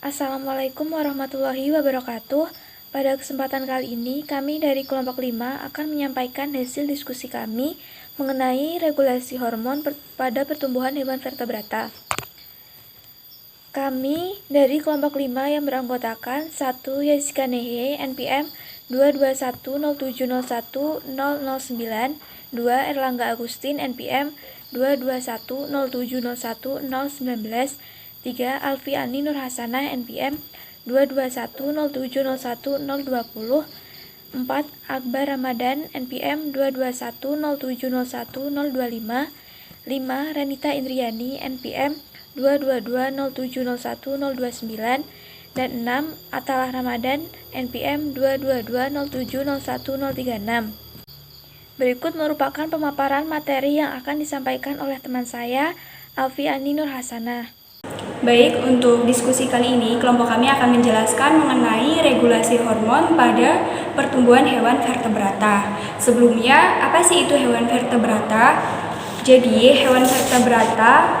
Assalamualaikum warahmatullahi wabarakatuh. Pada kesempatan kali ini, kami dari kelompok 5 akan menyampaikan hasil diskusi kami mengenai regulasi hormon pada pertumbuhan hewan vertebrata. Kami dari kelompok 5 yang beranggotakan 1. Jessica Nehe, NPM 22107010009, 2. Erlangga Agustin, NPM 22107010019, 3. Alfiani Nurhasanah, NPM 22107010020, 4. Akbar Ramadan, NPM 22107010025, 5. Renita Indriani, NPM 22207010029, dan 6. Atalah Ramadan, NPM 22207010036. Berikut merupakan pemaparan materi yang akan disampaikan oleh teman saya, Alfiani Nurhasanah. Baik, untuk diskusi kali ini, kelompok kami akan menjelaskan mengenai regulasi hormon pada pertumbuhan hewan vertebrata. Sebelumnya, apa sih itu hewan vertebrata? Jadi, hewan vertebrata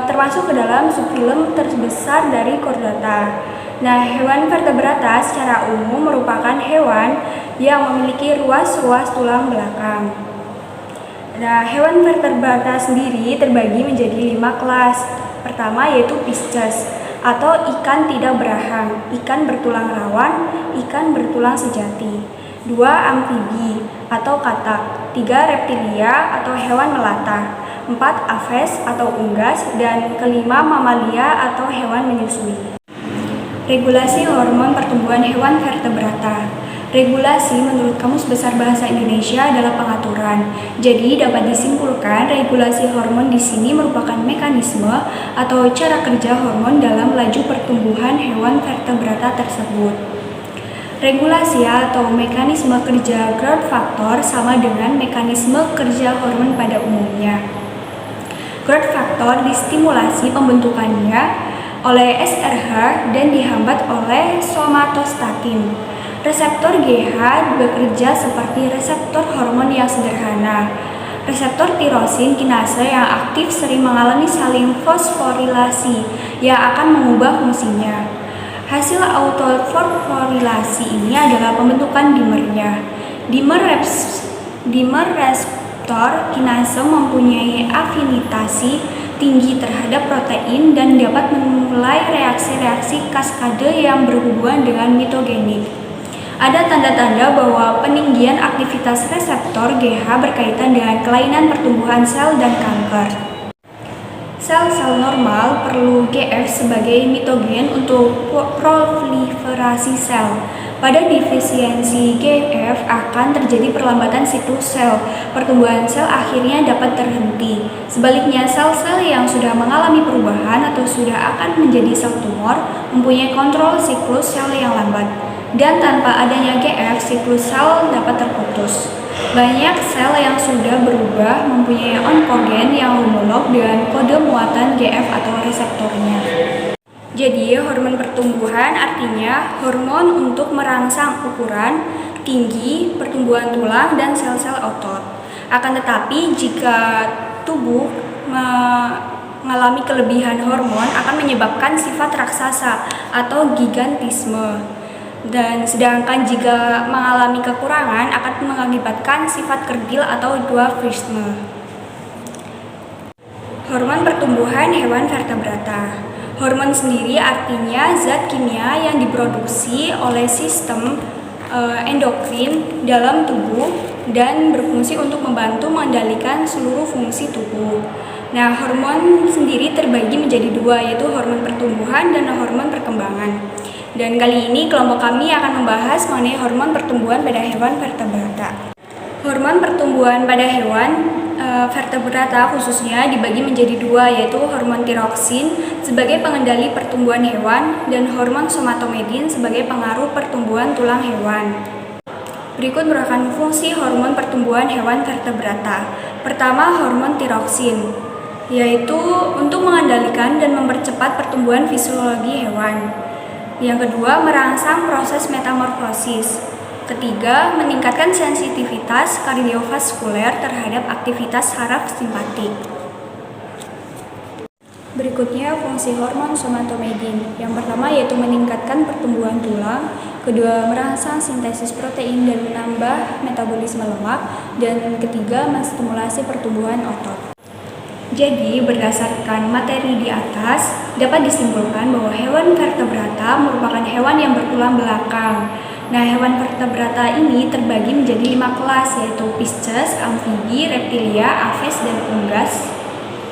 termasuk ke dalam subfilum terbesar dari Chordata. Nah, hewan vertebrata secara umum merupakan hewan yang memiliki ruas-ruas tulang belakang. Nah, hewan vertebrata sendiri terbagi menjadi 5 kelas. Pertama yaitu Pisces atau ikan tidak berahang, ikan bertulang rawan, ikan bertulang sejati. 2. Amfibi atau katak. 3. Reptilia atau hewan melata. 4. Aves atau unggas, dan kelima mamalia atau hewan menyusui. Regulasi hormon pertumbuhan hewan vertebrata. Regulasi menurut Kamus Besar Bahasa Indonesia adalah pengaturan. Jadi dapat disimpulkan regulasi hormon di sini merupakan mekanisme atau cara kerja hormon dalam laju pertumbuhan hewan vertebrata tersebut. Regulasi atau mekanisme kerja growth factor sama dengan mekanisme kerja hormon pada umumnya. Growth factor distimulasi pembentukannya oleh SRH dan dihambat oleh somatostatin. Reseptor GH bekerja seperti reseptor hormon yang sederhana. Reseptor tirosin kinase yang aktif sering mengalami saling fosforilasi yang akan mengubah fungsinya. Hasil autofosforilasi ini adalah pembentukan dimernya. Dimer reseptor kinase mempunyai afinitasi tinggi terhadap protein dan dapat memulai reaksi-reaksi kaskade yang berhubungan dengan mitogenik. Ada tanda-tanda bahwa peninggian aktivitas reseptor GH berkaitan dengan kelainan pertumbuhan sel dan kanker. Sel-sel normal perlu GF sebagai mitogen untuk proliferasi sel. Pada defisiensi GF akan terjadi perlambatan siklus sel. Pertumbuhan sel akhirnya dapat terhenti. Sebaliknya, sel-sel yang sudah mengalami perubahan atau sudah akan menjadi sel tumor mempunyai kontrol siklus sel yang lambat. Dan tanpa adanya GF, siklus sel dapat terputus. Banyak sel yang sudah berubah mempunyai onkogen yang homolog dengan kode muatan GF atau reseptornya. Jadi, hormon pertumbuhan artinya hormon untuk merangsang ukuran, tinggi, pertumbuhan tulang, dan sel-sel otot. Akan tetapi, jika tubuh mengalami kelebihan hormon akan menyebabkan sifat raksasa atau gigantisme. Dan sedangkan jika mengalami kekurangan akan mengakibatkan sifat kerdil atau dwarfisme. Hormon pertumbuhan hewan vertebrata. Hormon sendiri artinya zat kimia yang diproduksi oleh sistem endokrin dalam tubuh dan berfungsi untuk membantu mengendalikan seluruh fungsi tubuh. Nah, hormon sendiri terbagi menjadi 2, yaitu hormon pertumbuhan dan hormon perkembangan. Dan kali ini kelompok kami akan membahas mengenai hormon pertumbuhan pada hewan vertebrata. Hormon pertumbuhan pada hewan vertebrata khususnya dibagi menjadi 2, yaitu hormon tiroksin sebagai pengendali pertumbuhan hewan dan hormon somatomedin sebagai pengaruh pertumbuhan tulang hewan. Berikut merupakan fungsi hormon pertumbuhan hewan vertebrata. Pertama, hormon tiroksin, yaitu untuk mengendalikan dan mempercepat pertumbuhan fisiologi hewan. Yang kedua, merangsang proses metamorfosis. Ketiga, meningkatkan sensitivitas kardiovaskuler terhadap aktivitas saraf simpatik. Berikutnya fungsi hormon somatomedin. Yang pertama yaitu meningkatkan pertumbuhan tulang, kedua merangsang sintesis protein dan menambah metabolisme lemak, dan ketiga menstimulasi pertumbuhan otot. Jadi, berdasarkan materi di atas, dapat disimpulkan bahwa hewan vertebrata merupakan hewan yang bertulang belakang. Nah, hewan vertebrata ini terbagi menjadi 5 kelas, yaitu Pisces, amfibi, reptilia, aves, dan unggas,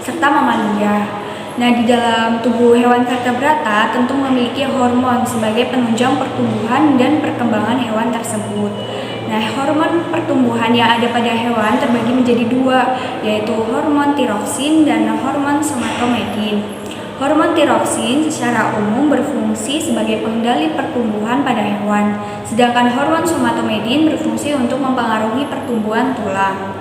serta mamalia. Nah, di dalam tubuh hewan vertebrata tentu memiliki hormon sebagai penunjang pertumbuhan dan perkembangan hewan tersebut. Nah, hormon pertumbuhan yang ada pada hewan terbagi menjadi 2, yaitu hormon tiroksin dan hormon somatomedin. Hormon tiroksin secara umum berfungsi sebagai pengendali pertumbuhan pada hewan, sedangkan hormon somatomedin berfungsi untuk mempengaruhi pertumbuhan tulang.